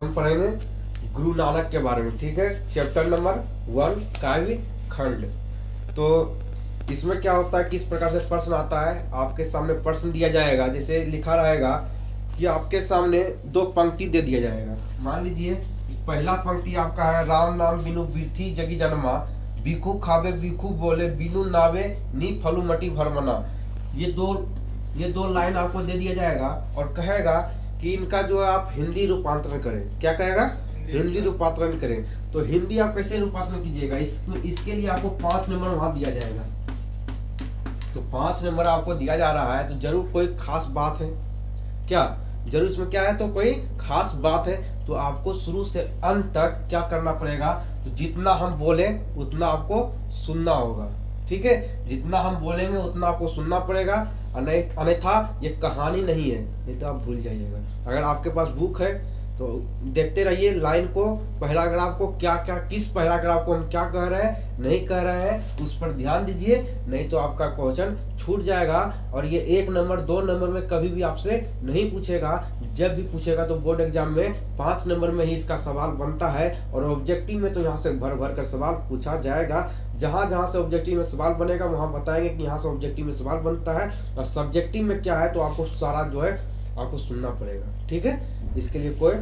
हम पढ़ेंगे गुरु नानक के बारे में। ठीक है, चैप्टर नंबर 1 काव्य खंड। तो इसमें क्या होता है, किस प्रकार से प्रश्न आता है। आपके सामने प्रश्न दिया जाएगा, जैसे लिखा रहेगा कि आपके सामने दो पंक्ति दे दिया जाएगा। मान लीजिए पहला पंक्ति आपका है, राम नाम बिनु बिरथी जगी जन्मा, बिखू खावे बिखू बोले बिनु नावे नी फलू मटी भरमना। ये दो लाइन आपको दे दिया जाएगा और कहेगा कि इनका जो है आप हिंदी रूपांतरण करें। क्या कहेगा? हिंदी रूपांतरण करें। तो हिंदी आप कैसे रूपांतरण कीजिएगा, इसके लिए आपको 5 नंबर वहां दिया जाएगा। तो 5 नंबर आपको दिया जा रहा है, तो जरूर कोई खास बात है। क्या जरूर इसमें क्या है, तो कोई खास बात है। तो आपको शुरू से अंत तक क्या करना पड़ेगा, तो जितना हम बोले उतना आपको सुनना होगा। ठीक है, जितना हम बोलेंगे उतना आपको सुनना पड़ेगा, अन्यथा ये कहानी नहीं है, नहीं तो आप भूल जाइएगा। अगर आपके पास बुक है तो देखते रहिए लाइन को, पैराग्राफ को, क्या क्या किस पैराग्राफ को हम क्या कह रहे हैं नहीं कह रहे हैं उस पर ध्यान दीजिए, नहीं तो आपका क्वेश्चन छूट जाएगा। और ये 1 नंबर 2 नंबर में कभी भी आपसे नहीं पूछेगा। जब भी पूछेगा तो बोर्ड एग्जाम में 5 नंबर में ही इसका सवाल बनता है, और ऑब्जेक्टिव में तो यहाँ से भर भर कर सवाल पूछा जाएगा। जहां जहां से ऑब्जेक्टिव में सवाल बनेगा वहां बताएंगे कि यहाँ से ऑब्जेक्टिव में सवाल बनता है, और सब्जेक्टिव में क्या है तो आपको सारा जो है आपको सुनना पड़ेगा। ठीक है, इसके लिए कोई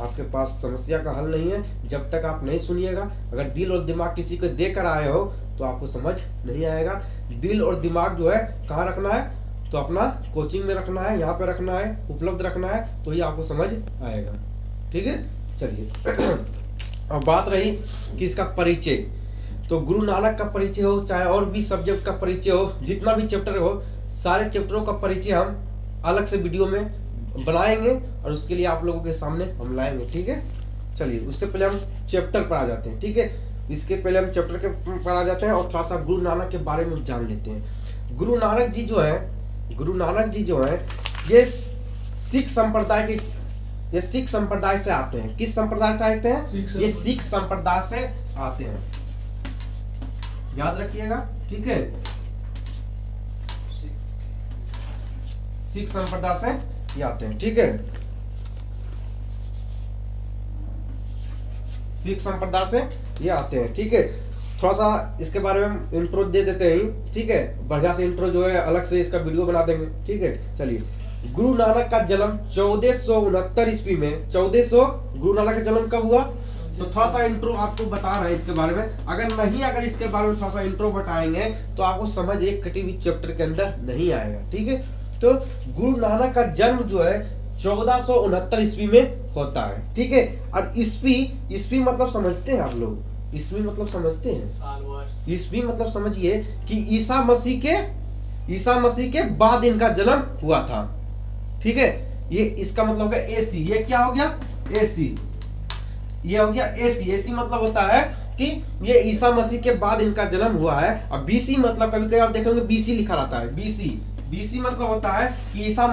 आपके पास समस्या का हल नहीं है जब तक आप नहीं सुनिएगा। अगर दिल और दिमाग किसी को देकर आए हो तो आपको समझ नहीं आएगा। दिल और दिमाग जो है कहाँ रखना है, तो अपना कोचिंग में रखना है, यहाँ पे रखना है, उपलब्ध रखना है, तो ही आपको समझ आएगा। ठीक है, चलिए अब बात रही कि इसका परिचय। तो गुरु नानक का परिचय हो, चाहे और भी सब्जेक्ट का परिचय हो, जितना भी चैप्टर हो, सारे चैप्टरों का परिचय हम अलग से वीडियो में बनाएंगे और उसके लिए आप लोगों के सामने हम लाएंगे। ठीक है, चलिए उससे पहले हम चैप्टर पर आ जाते हैं। ठीक है, इसके पहले हम चैप्टर के पर आ जाते हैं और थोड़ा सा गुरु नानक के बारे में जान लेते हैं। गुरु नानक जी जो है ये सिख संप्रदाय से आते हैं। किस संप्रदाय से आते हैं? ये सिख संप्रदाय से आते हैं, याद रखिएगा। ठीक है, सिख संप्रदाय से ये आते हैं। ठीक है, सिख संप्रदाय से ये आते हैं। ठीक है, थोड़ा सा इसके बारे में इंट्रो दे देते हैं। ठीक है, बढ़िया से इंट्रो जो है अलग से इसका वीडियो बना देंगे। ठीक है, चलिए। गुरु नानक का जन्म 1469 ईस्वी में। 1400 गुरु नानक का जन्म कब हुआ, तो थोड़ा सा इंट्रो आपको बता रहे हैं इसके बारे में। अगर इसके बारे में थोड़ा सा इंट्रो बताएंगे तो आपको समझ एक कटी हुई चैप्टर के अंदर नहीं आएगा। ठीक है, तो गुरु नानक का जन्म जो है 1469 ईस्वी में होता है। ठीक है, और ईस्वी मतलब समझते हैं आप लोग, ईस्वी मतलब समझते हैं। ईस्वी मतलब समझिए कि ईसा मसीह के बाद इनका जन्म हुआ था। ठीक है, ये इसका मतलब है एसी। ये क्या हो गया? एसी। ये हो गया एसी। एसी मतलब होता है कि ये ईसा मसीह के बाद इनका जन्म हुआ है। और बीसी मतलब कभी कभी आप देखेंगे बीसी लिखा रहता है। बीसी मतलब होता है कि ईसा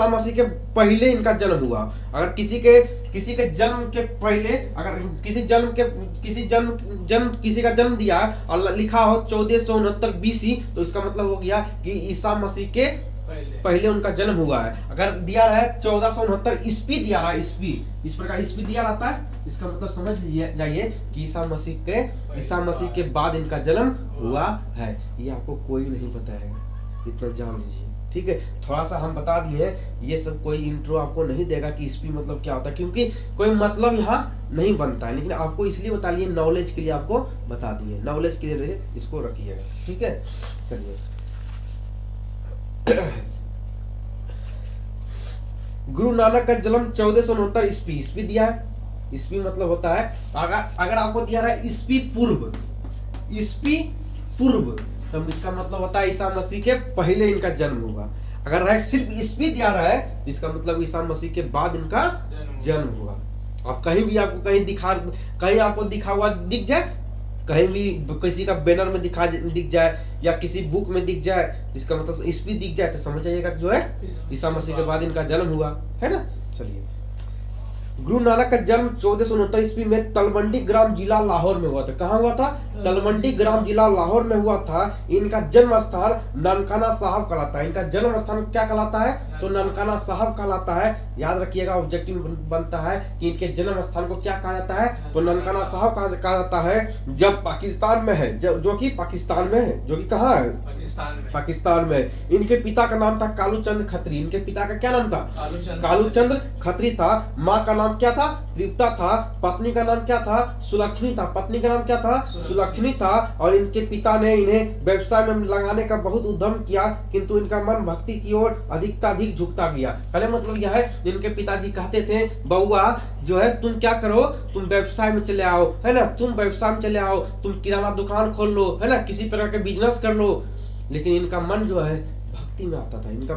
मसीह के पहले इनका जन्म हुआ। अगर किसी के जन्म के पहले, अगर किसी का जन्म दिया और लिखा हो 1469 बीसी, तो इसका मतलब हो गया कि ईसा मसीह के पहले उनका जन्म हुआ है। अगर दिया रहा है 1469 ईस्वी दिया रहा है, इस प्रकार ईस्वी दिया रहता है, इसका मतलब समझ जाइए कि ईसा मसीह के बाद इनका जन्म हुआ है। ये आपको कोई नहीं बताएगा, इतना जान लीजिए। ठीक है, थोड़ा सा हम बता दिए, ये सब कोई इंट्रो आपको नहीं देगा कि ईस्वी मतलब क्या होता है, क्योंकि कोई मतलब यहाँ नहीं बनता है। लेकिन आपको इसलिए बता लिए, नॉलेज के लिए आपको बता दिए, नॉलेज के लिए इसको रखिएगा। ठीक है, चलिए। गुरु नानक का जन्म 1469 ईस्वी दिया है। ईस्वी मतलब होता है, अगर आपको दिया रहा है ईस्वी पूर्व, तो इसका मतलब होता है ईसा मसीह के पहले इनका जन्म हुआ। अगर रहा सिर्फ ईस्वी दिया रहा है तो इसका मतलब ईसा मसीह के बाद इनका जन्म हुआ। अब कहीं भी आपको कहीं आपको दिखा हुआ दिख जाए, कहीं भी किसी का बैनर में दिख जाए या किसी बुक में दिख जाए, इसका मतलब ईस्वी दिख जाए, तो समझ जाइएगा जो है ईसा मसीह के बाद इनका जन्म हुआ है ना। चलिए, गुरु नानक का जन्म 1469 ईस्वी में तलवंडी ग्राम जिला लाहौर में हुआ था। कहाँ हुआ था? तलवंडी ग्राम जिला लाहौर में हुआ था। इनका जन्म स्थान ननकाना साहब कहलाता है। इनका जन्म स्थान क्या कहलाता है? तो ननकाना साहब कहलाता है। याद रखिएगा ऑब्जेक्टिव बनता है कि इनके जन्म स्थान को क्या कहा जाता है, तो ननकाना साहब कहा जाता है जब पाकिस्तान में है, जो कि पाकिस्तान में है, जो कि कहाँ है, पाकिस्तान में। इनके पिता का नाम था कालूचंद खत्री। इनके पिता का क्या नाम था, कालूचंद खत्री था। माँ का नाम क्या था, तृप्ता था। पत्नी का नाम क्या था, सुलक्षणी था। पत्नी का नाम क्या था, सुलक्षणी था। और इनके पिता ने इन्हें व्यवसाय में लगाने का बहुत उद्यम किया, किंतु इनका मन भक्ति की ओर अधिक झुकता गया। पहले मतलब यह है, इनके पिताजी कहते थे बउआ जो है तुम क्या करो, तुम व्यवसाय में चले आओ, है ना, तुम व्यवसाय में चले आओ, तुम किराना दुकान खोल लो, है ना, किसी प्रकार के बिजनेस कर लो। लेकिन इनका मन जो है भक्ति में आता था। इनका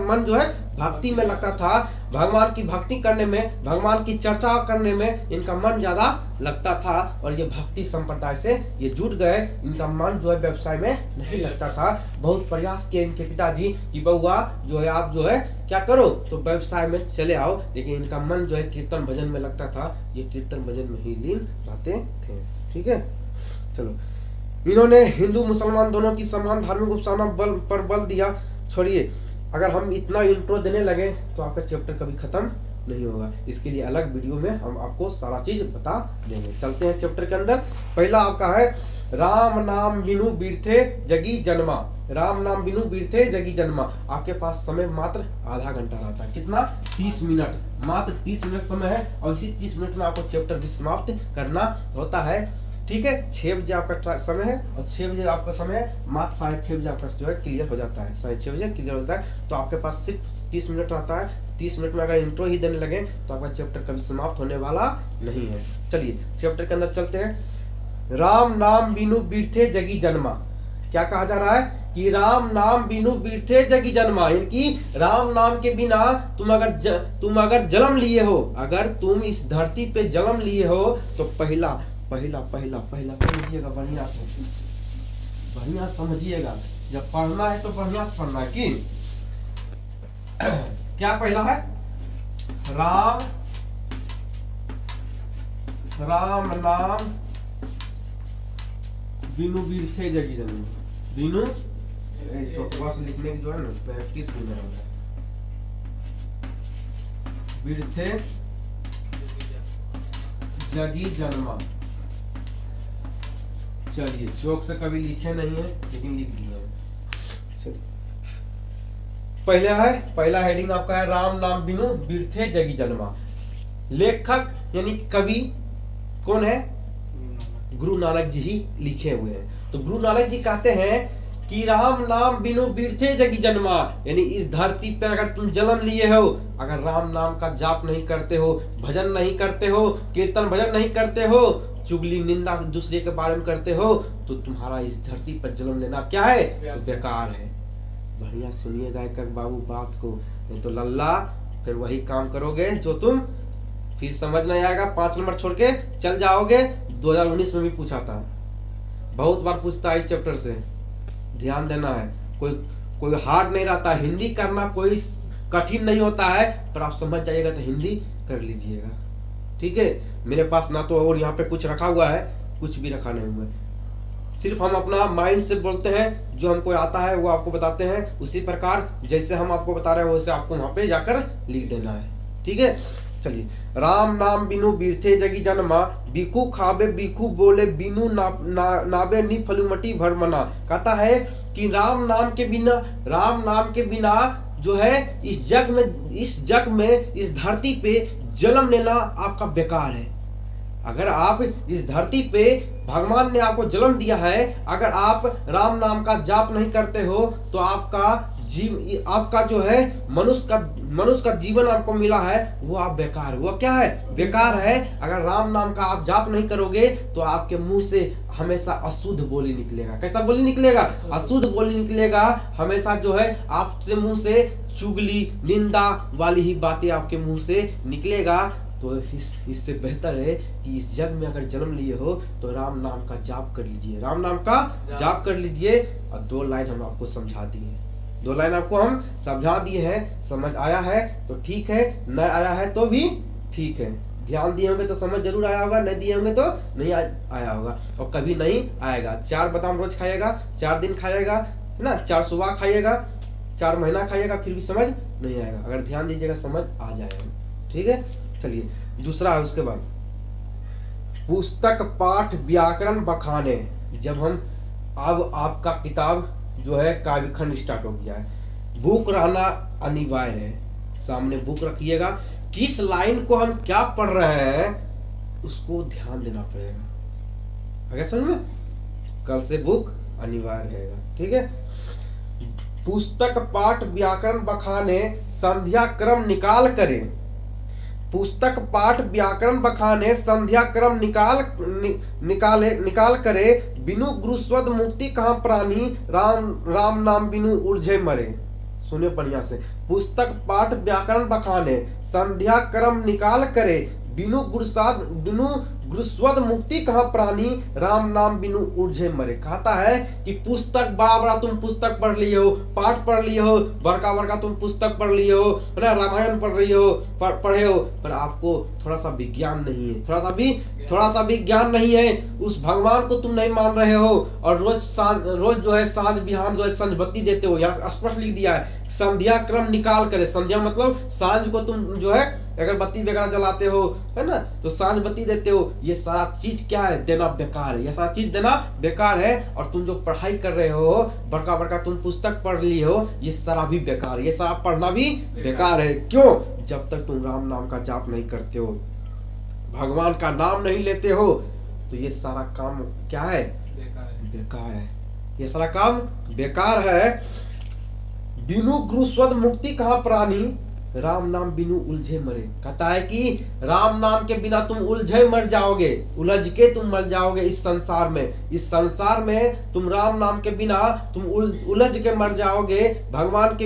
मन जो है भक्ति में लगता था। भगवान की भक्ति करने में, भगवान की चर्चा करने में इनका मन ज्यादा लगता था। और ये भक्ति संप्रदाय से ये जुट गए। इनका मन जो है व्यवसाय में नहीं लगता था। बहुत प्रयास किए इनके पिताजी कि बउआ जो है आप जो है क्या करो, तो व्यवसाय में चले आओ। लेकिन इनका मन जो है कीर्तन भजन में लगता था। ये कीर्तन भजन में ही लीन रहते थे। ठीक है, चलो। इन्होंने हिंदू मुसलमान दोनों की समान धार्मिक उपासना पर बल दिया। छोड़िए, अगर हम इतना इंट्रो देने लगे तो आपका चैप्टर कभी खत्म नहीं होगा। इसके लिए अलग वीडियो में हम आपको सारा चीज बता देंगे। चलते हैं चैप्टर के अंदर। पहला आपका है राम नाम बिनु बीरथे जगी जन्मा। राम नाम बिनु बीरथे जगी जन्मा। आपके पास समय मात्र आधा घंटा रहता है। कितना, 30 मिनट, मात्र 30 मिनट समय है। और इसी 30 मिनट में आपको चैप्टर भी समाप्त करना होता है। ठीक है, 6 बजे आपका समय है और 6 बजे आपका समय है, मात्र 6:30 बजे आपका जो है क्लियर हो जाता है। 6:30 बजे क्लियर हो जाता है। तो आपके पास सिर्फ 30 मिनट रहता है। 30 मिनट में अगर इंट्रो ही देने लगे तो आपका चैप्टर कभी समाप्त होने वाला नहीं है। चलिए चैप्टर के अंदर चलते हैं। राम नाम बिनु बीरथे जगी जन्मा। क्या कहा जा रहा है कि राम नाम बिनु बीरथे जगी जन्मा, यानी राम नाम के बिना तुम अगर जन्म लिए हो, अगर तुम इस धरती पे जन्म लिए हो तो पहला समझिएगा, बढ़िया समझिएगा। जब पढ़ना है तो बढ़िया पढ़ना है कि क्या पहला है, राम नाम बिनु बीरथे जगी जन्मा। बिनु चौकवा से लिखने की जो है ना प्रैक्टिस भी नहीं होता है। बीरथे जगी जन्मा। चलिए, चौक से कभी लिखे नहीं है लेकिन लिख दिए हैं। चलिए, पहला हेडिंग आपका है राम नाम बिनु बीरथे जगी जन्मा। लेखक यानी कवि कौन है, गुरु नानक जी ही लिखे हुए हैं। तो गुरु नानक जी कहते हैं कि राम नाम बिनु बीरथे जगी जन्मा, यानी इस धरती पे अगर तुम जन्म लिए हो, अगर राम नाम का जाप नहीं करते हो, भजन नहीं करते हो, कीर्तन भजन नहीं करते हो, चुगली निंदा दूसरे के बारे में करते हो, तो तुम्हारा इस धरती पर जन्म लेना क्या है, तो बेकार है। बढ़िया सुनिएगा एक बाबू बात को, नहीं तो लल्ला फिर वही काम करोगे जो तुम फिर समझ नहीं आएगा, 5 नंबर छोड़ के चल जाओगे। 2019 में भी पूछा था, बहुत बार पूछता है इस चैप्टर से, ध्यान देना है। कोई हार्ड नहीं रहता, हिंदी करना कोई कठिन नहीं होता है, पर आप समझ जाइएगा तो हिंदी कर लीजिएगा। ठीक है, मेरे पास ना तो और यहाँ पे कुछ रखा हुआ है, कुछ भी रखा नहीं हुआ है। सिर्फ हम अपना माइंड से बोलते हैं, जो हमको आता है वो आपको बताते हैं। उसी प्रकार जैसे हम आपको बता रहे हैं वैसे आपको वहां पे जाकर लिख देना है। ठीक है, चलिए। राम नाम बिनु बीरथे जगी जन्मा, बिकु खाबे बिकु बोले बिनु नाबे नी फलुमटी भरमना। कहता है कि राम नाम के बिना जो है इस जग में इस धरती पे जन्म लेना आपका बेकार है। अगर आप इस धरती पे भगवान ने आपको जन्म दिया है, अगर आप राम नाम का जाप नहीं करते हो तो आपका जो है मनुष्य का जीवन आपको मिला है वो आप बेकार, वो क्या है, बेकार है। अगर राम नाम का आप जाप नहीं करोगे तो आपके मुंह से हमेशा अशुद्ध बोली निकलेगा। कैसा बोली निकलेगा, अशुद्ध बोली निकलेगा। हमेशा जो है आपसे मुंह से चुगली निंदा वाली ही बातें आपके मुंह से निकलेगा। तो इससे बेहतर है कि इस जग में अगर जन्म लिए हो तो राम नाम का जाप कर लीजिए, राम नाम का जाप कर लीजिए। और 2 लाइन हम आपको समझा दिए, 2 लाइन आपको हम समझा दिए हैं। समझ आया है तो ठीक है, न आया है तो भी ठीक है। ध्यान दिए होंगे तो समझ जरूर आया होगा, नहीं दिए होंगे तो नहीं आया होगा और कभी नहीं आएगा। 4 बादाम रोज खाइएगा, 4 दिन खाइएगा, है ना। 4 सुबह खाइएगा, 4 महीना खाइएगा फिर भी समझ नहीं आएगा। अगर ध्यान दीजिएगा समझ आ जाएगा। ठीक है, चलिए दूसरा है उसके बाद पुस्तक पाठ व्याकरण बखाने। जब हम अब आपका किताब जो है काव्य खंड स्टार्ट हो गया है, बुक रहना अनिवार्य है। सामने बुक रखिएगा, किस लाइन को हम क्या पढ़ रहे हैं उसको ध्यान देना पड़ेगा। अगर समझ में, कल से बुक अनिवार्य रहेगा। ठीक है, पुस्तक पाठ व्याकरण बखाने संध्या क्रम निकाल करे। पुस्तक पाठ व्याकरण बखाने संध्या क्रम निकाल करे। बिनु गुरुस्वद मुक्ति कहाँ प्राणी, राम नाम बिनु उलझे मरे। सुनिए बढ़िया से, पुस्तक पाठ व्याकरण बखाने संध्या क्रम निकाल करे। बिनु गुरुस्वद मुक्ति कहाँ प्राणी, राम नाम बिनु उलझे मरे। कहता है कि पुस्तक बड़ा बड़ा तुम पुस्तक पढ़ लिए हो, पाठ पढ़ लिए हो, बड़का बड़का तुम पुस्तक पढ़ लिए हो, है ना, रामायण पढ़ रही हो, पढ़े हो, पर आपको थोड़ा सा भी ज्ञान नहीं है, थोड़ा सा भी ज्ञान नहीं है। उस भगवान को तुम नहीं मान रहे हो और रोज जो है सांझ बिहान जो है संझबत्ती देते हो। यहाँ स्पष्ट लिख दिया है संध्या क्रम निकाल करे। संध्या मतलब सांझ को तुम जो है अगर बत्ती वगैरह जलाते हो, है ना, तो सांझ बत्ती देते हो। ये सारा चीज क्या है, देना बेकार है। ये सारा चीज देना बेकार है। और तुम जो पढ़ाई कर रहे हो, बड़का बड़का तुम पुस्तक पढ़ लिए हो, ये सारा भी बेकार है। ये सारा पढ़ना भी बेकार है। क्यों? जब तक तुम राम नाम का जाप नहीं करते हो, भगवान का नाम नहीं लेते हो, तो ये सारा काम क्या है, बेकार है। ये सारा काम बेकार है। बिनु गुरुस्वद मुक्ति कहाँ प्राणी, राम नाम बिनु उलझे मरे। कहता है कि राम नाम के बिना तुम उलझे मर जाओगे, उलझ के तुम मर जाओगे इस संसार में। इस संसार में तुम राम नाम के बिना तुम उलझ के मर जाओगे। भगवान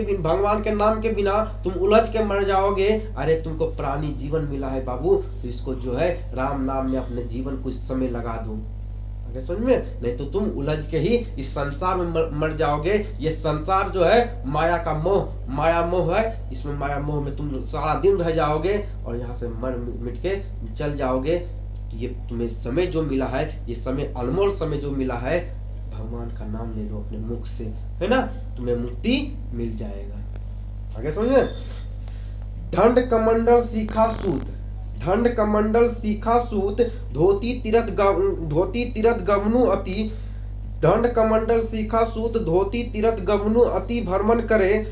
के नाम के बिना तुम उलझ के मर जाओगे। अरे तुमको प्राणी जीवन मिला है बाबू, तो इसको जो है राम नाम में अपने जीवन कुछ समय लगा दो। समझ में, नहीं तो तुम उलझ के ही इस संसार में मर जाओगे। ये संसार जो है माया का मोह, माया मोह है। इसमें माया मोह में तुम सारा दिन रह जाओगे और यहाँ से मर मिट के चल जाओगे। ये तुम्हें समय जो मिला है, ये समय अनमोल समय जो मिला है, भगवान का नाम ले लो अपने मुख से, है ना, तुम्हें मुक्ति मिल जाएगा। आगे समझे। ढंड कमंडल सीखा सूत, ढंड कमंडल सीखा सूत, धोती तीरथ गवनु अति। ढंड कमंडल सीखा सूत, धोती तीरथ गवनु अति भ्रमण करे।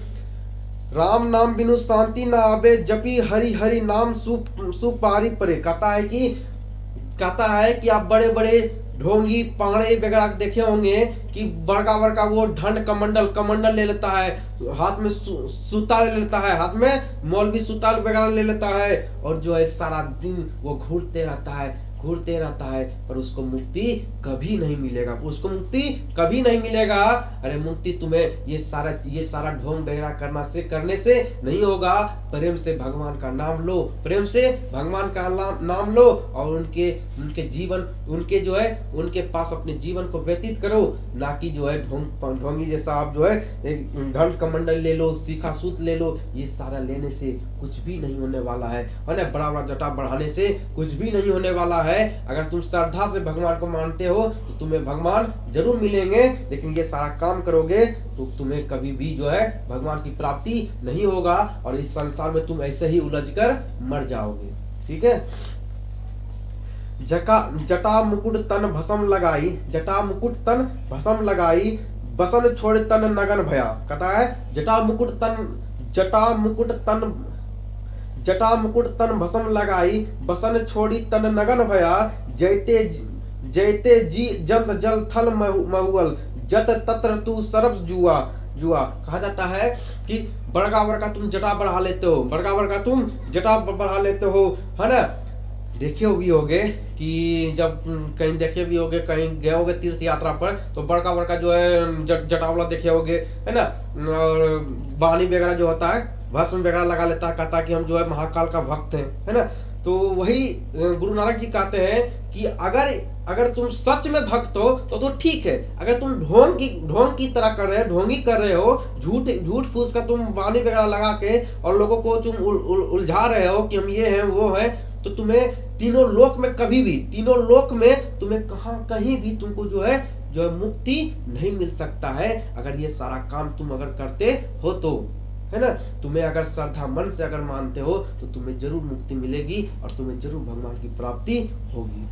राम नाम बिनु शांति न आवे, जपी हरि हरि नाम सुपारी परे। कहता है कि आप बड़े बड़े ढोंगी पांगड़े वगैरह देखे होंगे कि बड़का बड़का वो ढंड कमंडल ले लेता है, हाथ में सूता ले लेता है, हाथ में मौलवी सूता वगैरह ले लेता है, और जो है सारा दिन वो घूरते रहता है, पर उसको मुक्ति कभी नहीं मिलेगा, उसको मुक्ति कभी नहीं मिलेगा। अरे मुक्ति तुम्हें ये सारा ढोंग वगैरह करने से नहीं होगा। प्रेम से भगवान का नाम लो, प्रेम से भगवान का नाम लो और उनके जीवन, उनके पास अपने जीवन को व्यतीत करो। ना कि जो है ढोंगी जैसा आप जो है ढंड कमंडल ले लो, सीखा सूत ले लो। ये सारा लेने से कुछ भी नहीं होने वाला है ना, बड़ा बड़ा जटा बढ़ाने से कुछ भी नहीं होने वाला है। अगर तुम श्रद्धा से भगवान को मानते हो तो तुम्हें भगवान जरूर मिलेंगे, लेकिन ये सारा काम करोगे तो तुम्हें कभी भी जो है भगवान की प्राप्ति नहीं होगा और इस संसार में तुम ऐसे ही उलझकर मर जाओगे। ठीक है। जटा मुकुट तन भस्म लगाई, जटा मुकुट तन भस्म लगाई, बसन छोड़ तन नगन भया। कहता है जटा मुकुट तन भस्म लगाई, बसन छोड़ी तन नगन भया। जैते जी जल जल थल महुअल, जत तत्र तू सरब जुआ। कहा जाता है कि बड़का बड़का तुम जटा बढ़ा लेते हो, है ना। देखे भी होगे कि जब कहीं देखे भी होगे, कहीं गए होगे तीर्थ यात्रा पर, तो बड़का बड़का जो है जटावला देखे होगे, है ना, और बानी वगैरह जो होता है भस्म वगैरह लगा लेता है, कहता है कि हम जो है महाकाल का भक्त हैं, है ना। तो वही गुरु नानक जी कहते हैं कि अगर तुम सच में भक्त हो तो ठीक है। अगर तुम ढोंग की तरह कर रहे हो, ढोंगी कर रहे हो, झूठ फूस का तुम बानी वगैरह लगा के और लोगों को तुम उलझा रहे हो कि हम ये हैं वो हैं, तो तुम्हें तीनों लोक में तुम्हें कहीं भी तुमको जो है जो है मुक्ति नहीं मिल सकता है अगर ये सारा काम तुम अगर करते हो तो, है ना। तुम्हें अगर श्रद्धा मन से अगर मानते हो तो तुम्हें जरूर मुक्ति मिलेगी और तुम्हें जरूर भगवान की प्राप्ति होगी,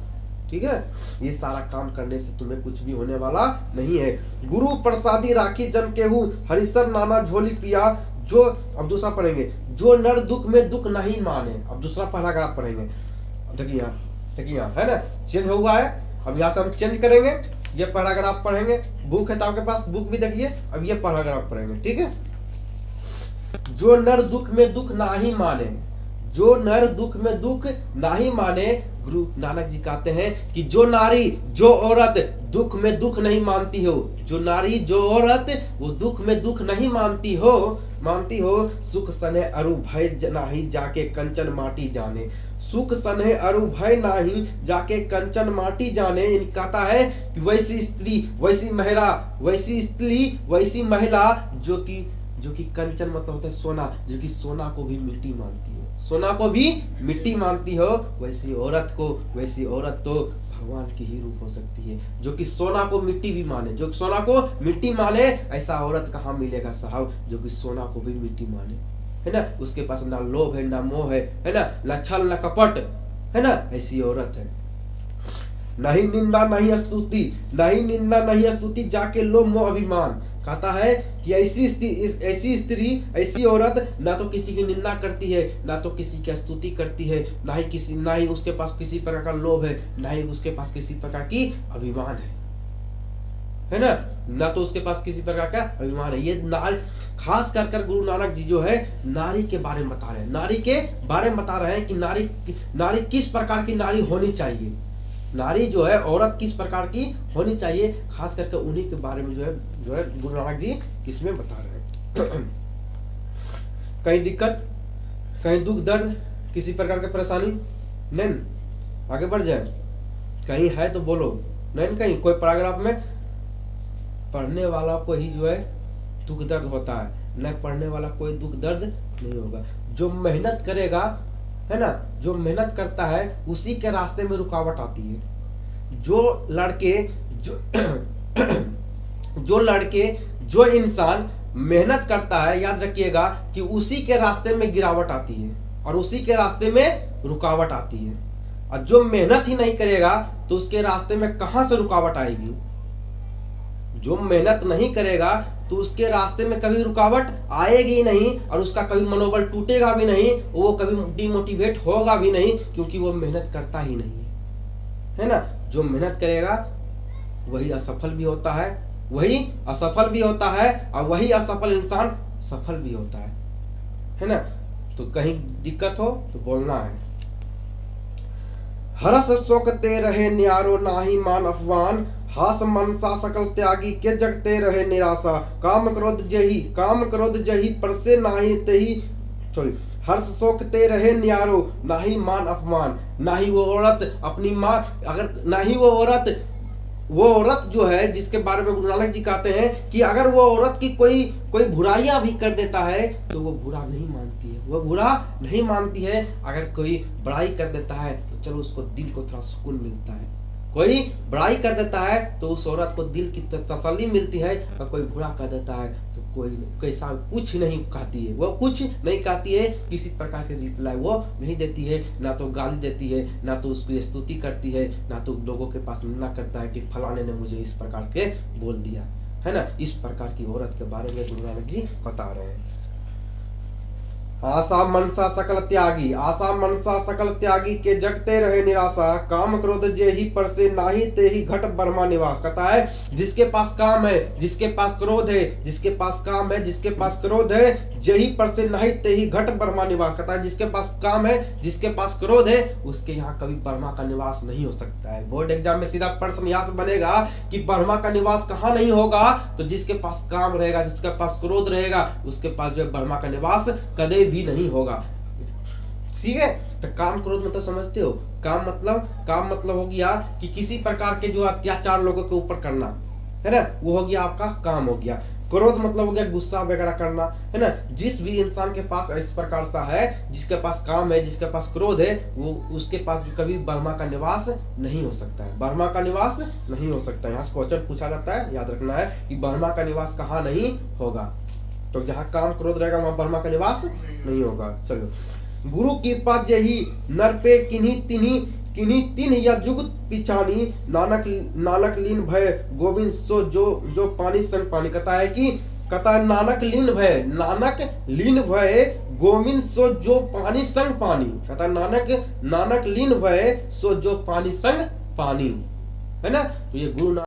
ठीक है। ये सारा काम करने से तुम्हें कुछ भी होने वाला नहीं है। गुरु प्रसादी राखी जन केहू, हरिसर नाना झोली पिया। जो, अब दूसरा पढ़ेंगे, जो नर दुख में दुख नहीं माने। अब दूसरा पैराग्राफ पढ़ेंगे, देखिए यहाँ है ना, चेंज हुआ है। अब यहाँ से हम चेंज करेंगे, ये पैराग्राफ पढ़ेंगे। बुक है तो आपके पास, बुक भी देखिए। अब ये पैराग्राफ पढ़ेंगे, ठीक है। जो नर दुख में दुख नाही माने, जो नर दुख में दुख नहीं माने। गुरु नानक जी कहते हैं कि जो नारी, जो औरत दुख में दुख नहीं मानती हो, जो नारी, जो औरत वो दुख में दुख नहीं मानती हो, सुख सने अरु भय नाही जाके कंचन माटी जाने। सुख सने अरु भय नाही जाके कंचन माटी जाने। कहता है कि वैसी स्त्री, वैसी महिला जो कि कंचन मतलब होता है सोना, जो कि सोना को भी मिट्टी मानती हो, सोना को भी मिट्टी मानती हो, वैसी औरत तो भगवान की ही रूप हो सकती है, जो कि सोना को मिट्टी भी माने। जो सोना को मिट्टी माने ऐसा औरत कहाँ मिलेगा साहब, जो कि सोना को भी मिट्टी माने, है ना। उसके पास ना लोभ है, ना मोह है ना, ना छल, ना कपट, है ना। ऐसी औरत है। नहीं निंदा नहीं स्तुति जाके लोभ मोह अभिमान। कहता है कि ऐसी स्त्री, ऐसी औरत ना तो किसी की निंदा करती है, ना तो किसी की स्तुति करती है, ना ही उसके पास किसी प्रकार का लोभ है, ना ही उसके पास किसी प्रकार की अभिमान है ना, ना तो उसके पास किसी प्रकार का अभिमान है। ये नारी, खास कर गुरु नानक जी जो है नारी के बारे में बता रहे हैं, नारी के बारे में बता रहे हैं कि नारी किस प्रकार की नारी होनी चाहिए, नारी जो है औरत किस प्रकार की होनी चाहिए। खास करके उन्हीं के बारे में जो है गुरु नानक जी इसमें बता रहे हैं। कहीं दिक्कत, कहीं दुख दर्द, किसी प्रकार की परेशानी नहीं, आगे बढ़ जाए। कहीं है तो बोलो, नहीं कहीं कोई पैराग्राफ में पढ़ने वाला को ही जो है दुख दर्द होता है, न पढ़ने वाला कोई दुख दर्द नहीं होगा। जो मेहनत करेगा, है ना, जो मेहनत करता है उसी के रास्ते में रुकावट आती है। जो इंसान मेहनत करता है, याद रखिएगा कि उसी के रास्ते में गिरावट आती है और उसी के रास्ते में रुकावट आती है। और जो मेहनत ही नहीं करेगा तो उसके रास्ते में कहां से रुकावट आएगी। जो मेहनत नहीं करेगा तो उसके रास्ते में कभी रुकावट आएगी ही नहीं और उसका कभी मनोबल टूटेगा भी नहीं, वो कभी डिमोटिवेट होगा भी नहीं, क्योंकि वो मेहनत करता ही नहीं है ना। जो मेहनत करेगा वही असफल भी होता है, वही असफल भी होता है और वही असफल इंसान सफल भी होता है ना। तो कहीं दिक्कत हो तो बोलना है। हरस शोकते रहे न्यारो नाही मान अफवान, हास मनसा सकल त्यागी के जगते रहे निराशा। काम क्रोध जही परसे नाही तेही, हर्ष शोकते रहे न्यारो नाही मान अपमान। नाही वो औरत अपनी माँ, अगर नाही वो औरत जो है जिसके बारे में गुरु नानक जी कहते हैं कि अगर वो औरत की कोई बुराइयां भी कर देता है तो वो बुरा नहीं मानती है, वो बुरा नहीं मानती है। अगर कोई बड़ाई कर देता है तो चलो उसको दिल को थोड़ा सुकून मिलता है, कोई बड़ाई कर देता है तो उस औरत को दिल की तसल्ली मिलती है, और कोई बुरा कर देता है तो कोई कैसा कुछ नहीं कहती है, वो कुछ नहीं कहती है, किसी प्रकार के रिप्लाई वो नहीं देती है, ना तो गाली देती है, ना तो उसकी स्तुति करती है, ना तो लोगों के पास निंदा करता है कि फलाने ने मुझे इस प्रकार के बोल दिया, है ना। इस प्रकार की औरत के बारे में गुरु नानक जी बता रहे हैं। आशा मनसा सकल त्यागी के जगते रहे निराशा। काम क्रोध जे ही पर से नाही ते ही घट ब्रह्मा निवास। कहता है जिसके पास काम है, जिसके पास क्रोध है, जिसके पास काम है, जिसके पास क्रोध है, जे ही पर से नहीं ते ही घट ब्रह्मा निवास। कहता है जिसके पास काम है, जिसके पास क्रोध है, उसके यहाँ कभी ब्रह्मा का निवास नहीं हो सकता है। बोर्ड एग्जाम में सीधा प्रश्न यहाँ से बनेगा कि ब्रह्मा का निवास कहाँ नहीं होगा, तो जिसके पास काम रहेगा, जिसके पास क्रोध रहेगा, उसके पास जो है ब्रह्मा का निवास कदे भी नहीं होगा। ठीक है, तो काम क्रोध मतलब समझते हो, काम मतलब हो गया कि किसी प्रकार के जो अत्याचार लोगों के ऊपर करना, है ना, वो हो गया आपका काम हो गया। क्रोध मतलब हो गया गुस्सा वगैरह करना, है ना। जिस भी इंसान के पास इस प्रकार सा है, जिसके पास काम है, जिसके पास क्रोध है, वो उसके पास भी कभी ब्रह्मा का निवास नहीं हो सकता है, ब्रह्मा का निवास नहीं हो सकता है। यहाँ से क्वेश्चन पूछा जाता है, याद रखना है कि ब्रह्मा का निवास कहाँ नहीं होगा। तो जहाँ काम क्रोध रहेगा वहां ब्रह्मा का निवास नहीं होगा। चलो, गुरु की पद यही नर पे किन्हीं तीन या जुग पिछानी, नानक लीन भय गोविंद सो जो पानी संग पानी। कहता है नानक लीन भय गोविंद सो जो पानी संग पानी। कहता है नानक लीन भय सो जो पानी संग पानी, है ना। तो ये गुरु